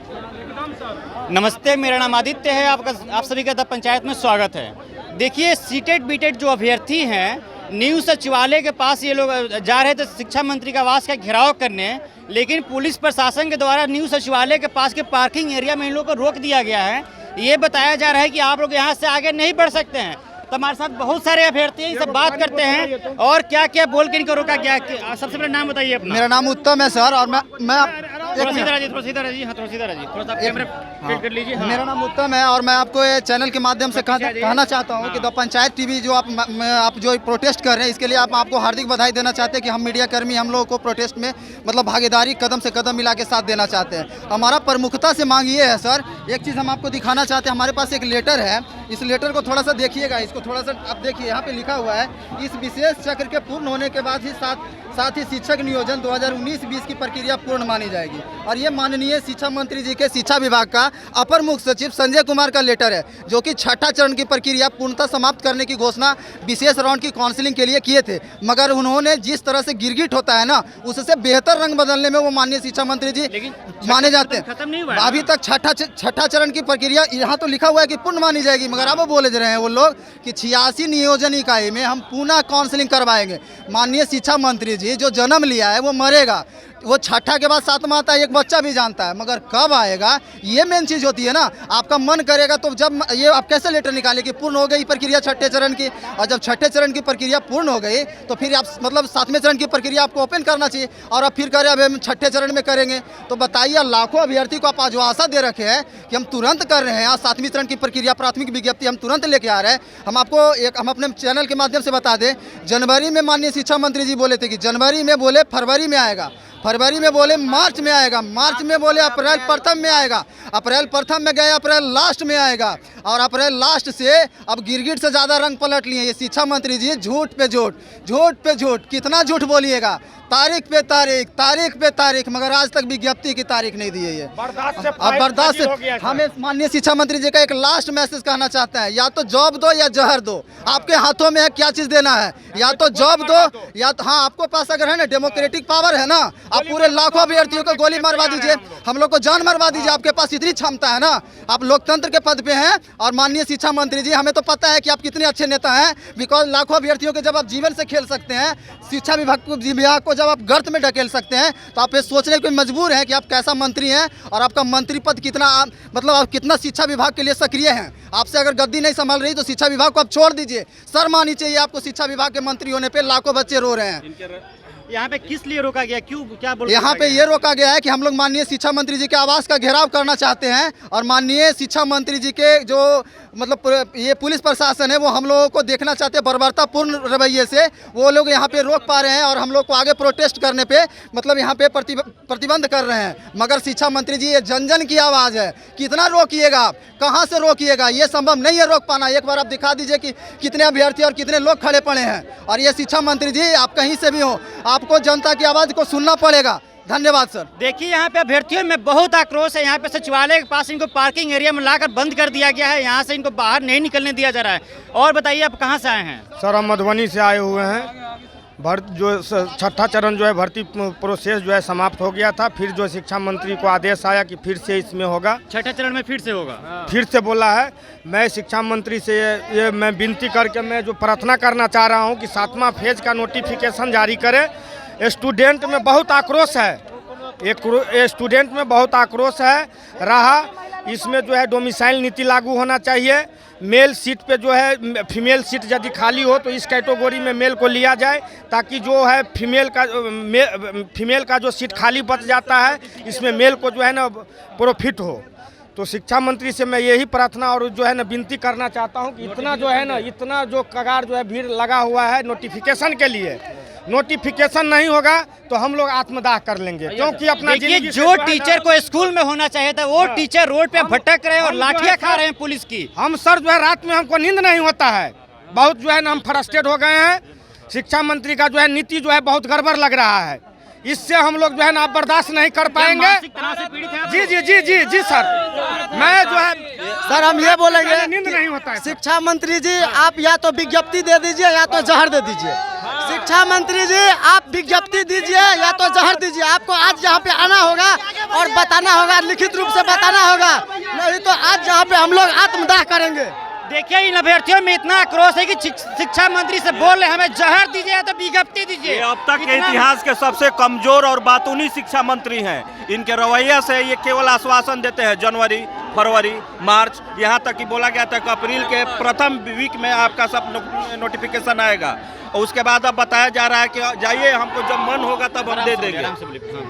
नमस्ते, मेरा नाम आदित्य है। आप सभी का पंचायत में स्वागत है। देखिए, सीटेट बीटेट जो अभ्यर्थी हैं, न्यू सचिवालय के पास ये लोग जा रहे थे शिक्षा मंत्री का आवास का घेराव करने, लेकिन पुलिस प्रशासन के द्वारा न्यू सचिवालय के पास के पार्किंग एरिया में इन लोगों को रोक दिया गया है। ये बताया जा रहा है कि आप लोग यहाँ से आगे नहीं बढ़ सकते हैं। तो हमारे साथ बहुत सारे अभ्यर्थी हैं, इनसे बात करते हैं और क्या क्या बोल के इनको रोका गया। सबसे पहले नाम बताइए अपना। मेरा नाम उत्तम है सर, और मैं थोड़ा सीधा रहिए, थोड़ा सीधा रहिए, हाँ थोड़ा सीधा रहिए, थोड़ा सा कैमरा फिट कर लीजिए। हाँ। मेरा नाम उत्तम है और मैं आपको ये चैनल के माध्यम से कहना चाहता हूँ कि द पंचायत टीवी जो आप जो प्रोटेस्ट कर रहे हैं, इसके लिए आपको हार्दिक बधाई देना चाहते हैं कि हम मीडिया कर्मी हम लोगों को प्रोटेस्ट में मतलब भागीदारी कदम से कदम मिला के साथ देना चाहते हैं। हमारा प्रमुखता से मांग ये है सर, एक चीज़ हम आपको दिखाना चाहते हैं। हमारे पास एक लेटर है, इस लेटर को थोड़ा सा देखिएगा, इसको थोड़ा सा आप देखिए। यहाँ पे लिखा हुआ है, इस विशेष चक्र के पूर्ण होने के बाद ही साथ ही शिक्षक नियोजन 2019-20 की प्रक्रिया पूर्ण मानी जाएगी। और ये माननीय शिक्षा मंत्री जी के शिक्षा विभाग का अपर मुख्य सचिव संजय कुमार का लेटर है, जो कि छठा चरण की प्रक्रिया पूर्णतः समाप्त करने की घोषणा विशेष राउंड की काउंसलिंग के लिए किए थे, मगर उन्होंने जिस तरह से गिरगिट होता है ना, उससे बेहतर रंग बदलने में वो माननीय शिक्षा मंत्री जी माने जाते हैं। खत्म नहीं हुआ अभी तक छठा चरण की प्रक्रिया यहाँ तो लिखा हुआ है कि पूर्ण मानी जाएगी, मगर अब वो बोले जा रहे हैं वो लोग कि 86 नियोजन इकाई में हम पुनः काउंसलिंग करवाएंगे। माननीय शिक्षा मंत्री जी जो जन्म लिया है वो मरेगा, वो छठा के बाद सातवां आता है, एक बच्चा भी जानता है, मगर कब आएगा ये मेन चीज़ होती है ना। आपका मन करेगा तो जब ये आप कैसे लेटर निकाले कि पूर्ण हो गई प्रक्रिया छठे चरण की, और जब छठे चरण की प्रक्रिया पूर्ण हो गई तो फिर आप मतलब सातवें चरण की प्रक्रिया आपको ओपन करना चाहिए, और आप फिर करें अब हम छठे चरण में करेंगे। तो बताइए, लाखों अभ्यर्थी को आप आश्वासन दे रखे हैं कि हम तुरंत कर रहे हैं, और सातवीं चरण की प्रक्रिया प्राथमिक विज्ञप्ति हम तुरंत लेके आ रहे हैं। हम अपने चैनल के माध्यम से बता दें, जनवरी में माननीय शिक्षा मंत्री जी बोले थे कि जनवरी में बोले फरवरी में आएगा, फरवरी में बोले मार्च में आएगा, मार्च में बोले अप्रैल प्रथम में आएगा, अप्रैल प्रथम में गए अप्रैल लास्ट में आएगा, और अप्रैल लास्ट से अब गिरगिट से ज़्यादा रंग पलट लिए ये शिक्षा मंत्री जी। झूठ पे झूठ, झूठ पे झूठ, कितना झूठ बोलिएगा, तारीख पे तारीख, तारीख पे तारीख, मगर आज तक विज्ञप्ति की तारीख नहीं दी है ये। अब बर्दाश्त से हमें माननीय शिक्षा मंत्री जी का एक लास्ट मैसेज कहना चाहते हैं, या तो जॉब दो या जहर दो, आपके हाथों में है क्या चीज़ देना है, या तो जॉब दो या तो हाँ, आपको पास अगर है ना डेमोक्रेटिक पावर है ना, आप पूरे लाखों अभ्यर्थियों को गोली मरवा दीजिए, हम लोग को जान मरवा दीजिए, आपके पास इतनी क्षमता है ना, आप लोकतंत्र के पद पे हैं। और माननीय शिक्षा मंत्री जी, हमें तो पता है कि आप कितने अच्छे नेता हैं, बिकॉज लाखों अभ्यर्थियों के जब आप जीवन से खेल सकते हैं, शिक्षा विभाग को जब आप गर्त में ढकेल सकते हैं, तो आप ये सोचने को मजबूर हैं कि आप कैसा मंत्री हैं और आपका मंत्री पद कितना मतलब आप कितना शिक्षा विभाग के लिए सक्रिय हैं। आपसे अगर गद्दी नहीं संभाल रही तो शिक्षा विभाग को आप छोड़ दीजिए, शर्म आनी चाहिए आपको। शिक्षा विभाग के मंत्री होने पे लाखों बच्चे रो रहे हैं। यहाँ पे किस लिए रोका गया, क्यों, क्या बोल? यहाँ पे ये रोका गया है कि हम लोग माननीय शिक्षा मंत्री जी के आवास का घेराव करना चाहते हैं, और माननीय शिक्षा मंत्री जी के जो मतलब ये पुलिस प्रशासन है वो हम लोगों को देखना चाहते हैं बर्बरतापूर्ण रवैये से, वो लोग यहाँ पे रोक पा रहे हैं और हम लोग को आगे प्रोटेस्ट करने पे मतलब यहाँ पे प्रतिबंध कर रहे हैं। मगर शिक्षा मंत्री जी, ये जन जन की आवाज़ है, कितना रोकिएगा आप, कहाँ से रोकिएगा, ये संभव नहीं है रोक पाना। एक बार आप दिखा दीजिए कि कितने अभ्यर्थी और कितने लोग खड़े पड़े हैं। और ये शिक्षा मंत्री जी, आप कहीं से भी हो, आपको जनता की आवाज़ को सुनना पड़ेगा। धन्यवाद सर। देखिए, यहाँ पे अभ्यर्थियों में बहुत आक्रोश है। यहाँ पे सचिवालय के पास इनको पार्किंग एरिया में लाकर बंद कर दिया गया है, यहाँ से इनको बाहर नहीं निकलने दिया जा रहा है। और बताइए, आप कहाँ से आए हैं? सर, हम मधुबनी से आए हुए हैं। जो छठा चरण जो है भर्ती प्रोसेस जो है समाप्त हो गया था, फिर जो शिक्षा मंत्री को आदेश आया कि फिर से इसमें होगा, छठे चरण में फिर से होगा, फिर से बोला है। मैं शिक्षा मंत्री से ये मैं विनती करके मैं जो प्रार्थना करना चाह रहा हूँ कि 7वां फेज का नोटिफिकेशन जारी करे। स्टूडेंट में बहुत आक्रोश है, स्टूडेंट में बहुत आक्रोश है रहा। इसमें जो है डोमिसाइल नीति लागू होना चाहिए। मेल सीट पे जो है, फीमेल सीट यदि खाली हो तो इस कैटेगरी में मेल को लिया जाए, ताकि जो है फीमेल का जो सीट खाली बच जाता है, इसमें मेल को जो है ना प्रॉफिट हो। तो शिक्षा मंत्री से मैं यही प्रार्थना और जो है ना विनती करना चाहता हूँ कि इतना जो है ना, इतना जो कगार जो है भीड़ लगा हुआ है नोटिफिकेशन के लिए, नोटिफिकेशन नहीं होगा तो हम लोग आत्मदाह कर लेंगे, क्योंकि अपना जो टीचर को स्कूल में होना चाहिए था वो टीचर रोड पे भटक रहे हैं और लाठियां खा रहे हैं पुलिस की। हम सर जो है रात में हमको नींद नहीं होता है, बहुत जो है ना हम फ्रस्ट्रेट हो गए हैं। शिक्षा मंत्री का जो है नीति जो है बहुत गड़बड़ लग रहा है, इससे हम लोग जो है ना आप बर्दाश्त नहीं कर पाएंगे। जी जी जी जी जी सर, मैं जो है सर हम ये बोलेंगे, नींद नहीं होता है। शिक्षा मंत्री जी, आप या तो विज्ञप्ति दे दीजिए या तो जहर दे दीजिए। शिक्षा मंत्री जी आप विज्ञप्ति दीजिए या तो जहर दीजिए। आपको आज यहाँ पे आना होगा और बताना होगा, लिखित रूप से बताना होगा, नहीं तो आज यहाँ पे हम लोग आत्मदाह करेंगे। देखिए इन अभ्यर्थियों में इतना आक्रोश है कि शिक्षा मंत्री से बोल रहे हमें जहर दीजिए या तो विज्ञप्ति दीजिए। ये अब तक के इतिहास के सबसे कमजोर और बातूनी शिक्षा मंत्री हैं। इनके रवैया से ये केवल आश्वासन देते हैं। जनवरी, फरवरी, मार्च, यहाँ तक कि बोला गया था कि अप्रैल के प्रथम वीक में आपका सब नोटिफिकेशन आएगा और उसके बाद अब बताया जा रहा है कि जाइए, हमको जब मन होगा तब हम दे देंगे।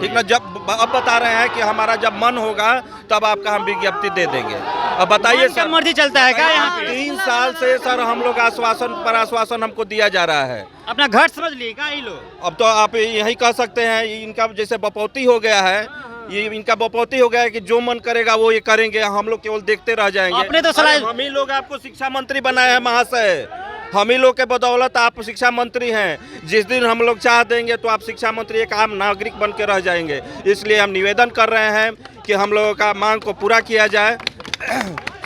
ठीक ना, जब अब बता रहे हैं कि हमारा जब मन होगा तब आपका हम विज्ञप्ति दे देंगे। अब बताइए सर, मर्जी चलता है क्या यहाँ पे? 3 साल से सर हम लोग आश्वासन पर आश्वासन हमको दिया जा रहा है। अपना घर समझ लिए क्या ये लोग? अब तो आप यही कह सकते हैं, इनका जैसे बपौती हो गया है, ये इनका बपौती हो गया है कि जो मन करेगा वो ये करेंगे, हम लोग केवल देखते रह जाएंगे। आपने तो सलाह, हम ही लोग आपको शिक्षा मंत्री बनाए हैं महाशय, हम ही लोग के बदौलत आप शिक्षा मंत्री हैं। जिस दिन हम लोग चाह देंगे तो आप शिक्षा मंत्री एक आम नागरिक बन के रह जाएंगे। इसलिए हम निवेदन कर रहे हैं कि हम लोगों का मांग को पूरा किया जाए।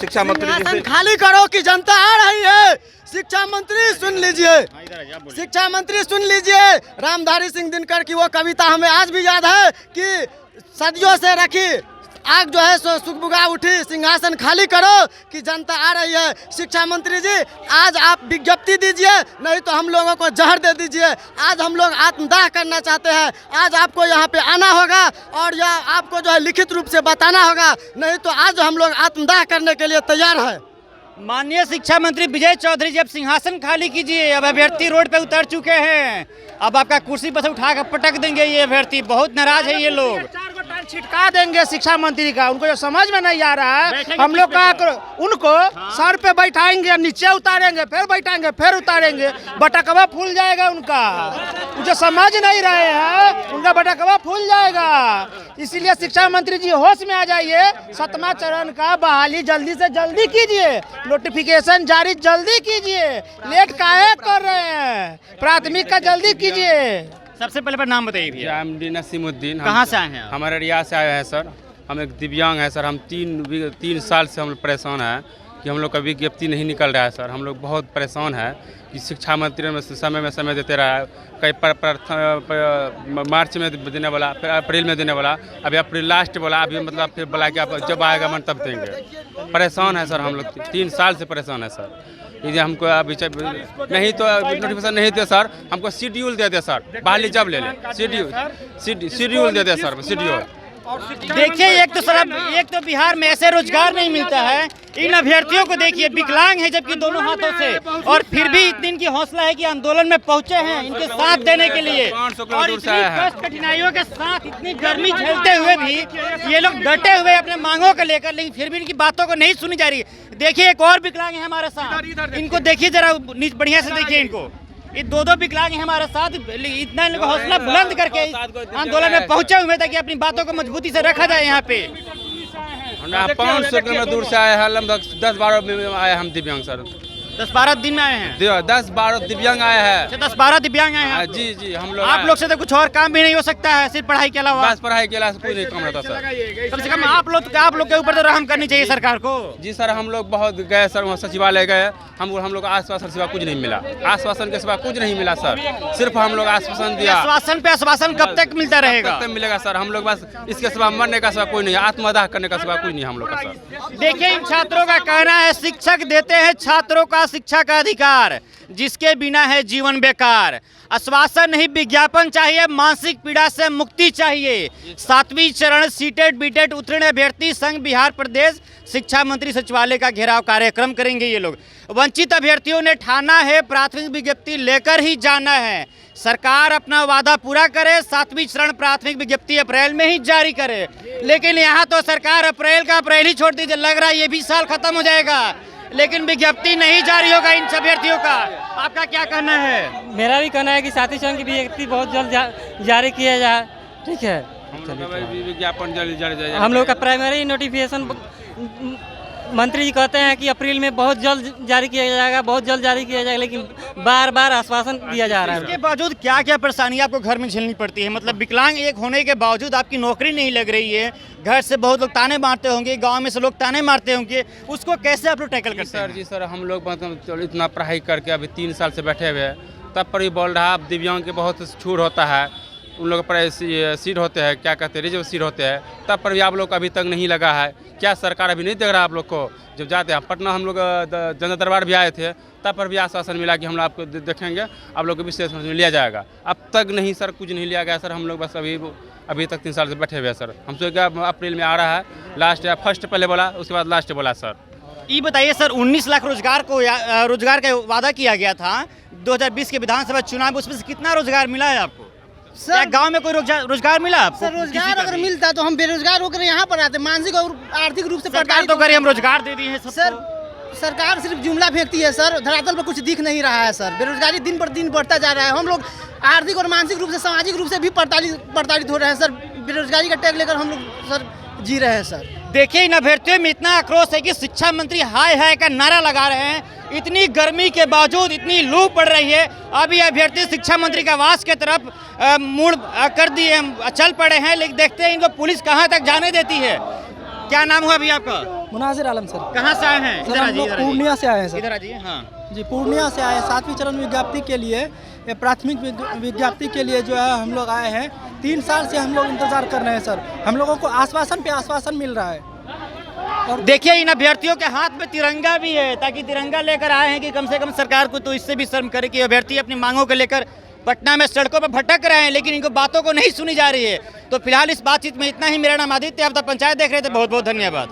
शिक्षा मंत्री जी से खाली करो कि जनता आ रही है। शिक्षा मंत्री सुन लीजिए, शिक्षा मंत्री सुन लीजिए। रामधारी सिंह दिनकर की वो कविता हमें आज भी याद है कि सदियों से रखी आग जो है सो सुगबुगा उठी, सिंहासन खाली करो कि जनता आ रही है। शिक्षा मंत्री जी आज आप विज्ञप्ति दीजिए, नहीं तो हम लोगों को जहर दे दीजिए। आज हम लोग आत्मदाह करना चाहते हैं। आज आपको यहाँ पे आना होगा और यह आपको जो है लिखित रूप से बताना होगा, नहीं तो आज हम लोग आत्मदाह करने के लिए तैयार है। माननीय शिक्षा मंत्री विजय चौधरी जी अब सिंहासन खाली कीजिए। अब अभ्यर्थी रोड पे उतर चुके हैं, अब आपका कुर्सी पर से उठा कर पटक देंगे ये अभ्यर्थी। बहुत नाराज है ये लोग। 4 गो टांग छिटका देंगे शिक्षा मंत्री का। उनको जो समझ में नहीं आ रहा है, हम लोग का उनको सर पे बैठाएंगे, नीचे उतारेंगे, फिर बैठाएंगे, फिर उतारेंगे, बटकवा फूल जाएगा उनका। जो समझ नहीं रहे हैं उनका बटकवा फूल जाएगा। इसीलिए शिक्षा मंत्री जी होश में आ जाइए। 7वां चरण का बहाली जल्दी से जल्दी कीजिए, नोटिफिकेशन जारी जल्दी कीजिए। लेट काहे कर रहे हैं? प्राथमिक का जल्दी कीजिए। सबसे पहले पर नाम बताइए भैया। एमडी नसीमुद्दीन। कहाँ से आए हैं आप? हमारे रियाज से आए हैं सर। हम एक दिव्यांग हैं सर। हम 3 साल से हम परेशान हैं कि हम लोग का विज्ञप्ति नहीं निकल रहा है सर। हम लोग बहुत परेशान हैं कि शिक्षा मंत्री में समय देते रहा है। कई मार्च में देने वाला, फिर अप्रैल में देने वाला, अभी अप्रैल लास्ट बोला, अभी मतलब फिर बोला कि आप जब आएगा मन तब देंगे। परेशान है सर हम लोग, 3 साल से परेशान है सर। यदि हमको अभी नहीं तो नोटिफिकेशन नहीं दे सर, हमको शेड्यूल दे दे सर, बहाली जब ले लें। शेड्यूल दे दे सर, शेड्यूल। देखिए एक तो बिहार में ऐसे रोजगार नहीं मिलता है। इन अभ्यर्थियों को देखिए, विकलांग है जबकि दोनों हाथों से, और फिर भी इतनी इनकी हौसला है कि आंदोलन में पहुंचे हैं इनके साथ देने के लिए। और इतनी कष्ट कठिनाइयों के साथ, इतनी गर्मी झेलते हुए भी ये लोग डटे हुए अपने मांगों को लेकर, लेकिन फिर भी इनकी बातों को नहीं सुनी जा रही। देखिए एक और विकलांग है हमारे साथ, इनको देखिए जरा बढ़िया से देखिए इनको। ये 2 विकलांग हैं हमारे साथ। इतना इन लोगों का हौसला बुलंद करके आंदोलन में पहुंचे हुए ताकि अपनी बातों को मजबूती से रखा जाए। यहाँ पे 500 किलोमीटर दूर से आए हैं, लगभग 10-12 में आए हम दिव्यांग सर। 10-12 दिन में आए हैं? 10-12 दिव्यांग आए हैं। 10-12 दिव्यांग आए हैं? जी हम लोग। आप लोग से तो कुछ और काम भी नहीं हो सकता है, सिर्फ पढ़ाई के अलावा? बस पढ़ाई के अलावा कोई नहीं काम रहता सर। कम से कम आप लोग के ऊपर तो रहम करनी चाहिए सरकार को। जी सर, हम लोग बहुत गए सर, वहाँ सचिवालय गए, हम लोग आश्वासन सिवा कुछ नहीं मिला। आश्वासन के सिवा कुछ नहीं मिला सर, सिर्फ हम लोग आश्वासन दिया। आश्वासन पे आश्वासन कब तक मिलता रहेगा? कब तक मिलेगा सर? हम लोग बस इसके सिवा मरने का सिवा कोई नहीं, आत्मदाह करने का सिवा कुछ नहीं हम लोग का सर। देखिए इन छात्रों का कहना है, शिक्षक देते हैं छात्रों का शिक्षा का अधिकार, जिसके बिना है जीवन बेकार। आश्वासन नहीं विज्ञापन चाहिए, मानसिक पीड़ा से मुक्ति चाहिए। 7वीं चरण सीटेट बीटेट उत्तीर्ण अभ्यर्थी संघ बिहार प्रदेश शिक्षा मंत्री सचिवालय का घेराव कार्यक्रम करेंगे ये लोग। वंचित अभ्यर्थियों ने ठाना है प्राथमिक विज्ञप्ति लेकर ही जाना है। सरकार अपना वादा पूरा करे, 7वीं चरण प्राथमिक विज्ञप्ति अप्रैल में ही जारी करे। लेकिन यहाँ तो सरकार अप्रैल ही छोड़ दीजिए, लग रहा है ये भी साल खत्म हो जाएगा, लेकिन विज्ञप्ति नहीं जारी होगा इन अभ्यर्थियों का। आपका क्या कहना है? मेरा भी कहना है कि 7वीं चरण की विज्ञप्ति बहुत जल्द जारी किया जाए। ठीक है, विज्ञापन जल्दी हम लोग का प्राइमरी नोटिफिकेशन मंत्री जी कहते हैं कि अप्रैल में बहुत जल्द जारी किया जाएगा, बहुत जल्द जारी किया जाएगा, लेकिन बार बार आश्वासन दिया जा रहा है। इसके बावजूद क्या क्या परेशानी आपको घर में झेलनी पड़ती है? मतलब विकलांग एक होने के बावजूद आपकी नौकरी नहीं लग रही है, घर से बहुत लोग ताने मारते होंगे, गांव में से लोग ताने मारते होंगे, उसको कैसे आप लोग टैकल करते हैं? सर जी सर, हम लोग मतलब इतना पढ़ाई करके अभी 3 साल से बैठे हुए हैं, तब पर भी बोल रहा है। अब दिव्यांग के बहुत छूट होता है, उन लोगों पर सीट होते हैं, क्या कहते हैं, रिजर्व सीट होते हैं, तब पर भी आप लोग को अभी तक नहीं लगा है। क्या सरकार अभी नहीं देख रहा आप लोग को? जब जाते हैं पटना, हम लोग जनता दरबार भी आए थे, तब पर भी आश्वासन मिला कि हम लोग आपको देखेंगे, आप लोग को विशेष में लिया जाएगा। अब तक नहीं सर, कुछ नहीं लिया गया सर। हम लोग बस अभी तक 3 साल से बैठे हुए हैं सर। हम सोचे अप्रैल में आ रहा है, लास्ट या फर्स्ट पहले बोला, उसके बाद लास्ट बोला सर। ये बताइए सर, 19 लाख रोजगार का वादा किया गया था 2020 के विधानसभा चुनाव में, उसमें से कितना रोजगार मिला है आपको? क्या गांव में कोई रोजगार मिला आपको? सर रोजगार अगर मिलता तो हम बेरोजगार होकर यहाँ पर आते। मानसिक और आर्थिक रूप से सरकार तो करें, हम रोजगार दे दिए हैं सबको। सर सरकार सिर्फ जुमला फेंकती है सर, धरातल पर कुछ दिख नहीं रहा है सर। बेरोजगारी दिन पर दिन बढ़ता जा रहा है। हम लोग आर्थिक और मानसिक रूप से, सामाजिक रूप से भी प्रताड़ित हो रहे हैं सर। बेरोजगारी का टैग लेकर हम लोग सर जी रहे हैं सर। देखिए, इन अभ्यर्थियों में इतना आक्रोश है कि शिक्षा मंत्री हाय हाय का नारा लगा रहे हैं। इतनी गर्मी के बावजूद, इतनी लू पड़ रही है, अभी अभ्यर्थी शिक्षा मंत्री के आवास के तरफ मुड़ कर दिए, चल पड़े हैं। लेकिन देखते हैं इनको पुलिस कहाँ तक जाने देती है। क्या नाम हुआ अभी आपका? मुनाजिर आलम सर। कहाँ से आए हैं? सर हम लोग पूर्णिया से आए हैं सर। इधर आ जाइए। हाँ जी, पूर्णिया से आए हैं। 7वीं चरण विज्ञप्ति के लिए, प्राथमिक विज्ञप्ति के लिए जो है हम लोग आए हैं। 3 साल से हम लोग इंतजार कर रहे हैं सर। हम लोगों को आश्वासन पे आश्वासन मिल रहा है। और देखिए, इन अभ्यर्थियों के हाथ में तिरंगा भी है, ताकि तिरंगा लेकर आए हैं कि कम से कम सरकार को तो इससे भी शर्म करे कि अभ्यर्थी अपनी मांगों को लेकर पटना में सड़कों पर भटक रहे हैं, लेकिन इनको बातों को नहीं सुनी जा रही है। तो फिलहाल इस बातचीत में इतना ही। मेरा नाम आदित्य, आप तक पंचायत देख रहे थे। बहुत बहुत धन्यवाद।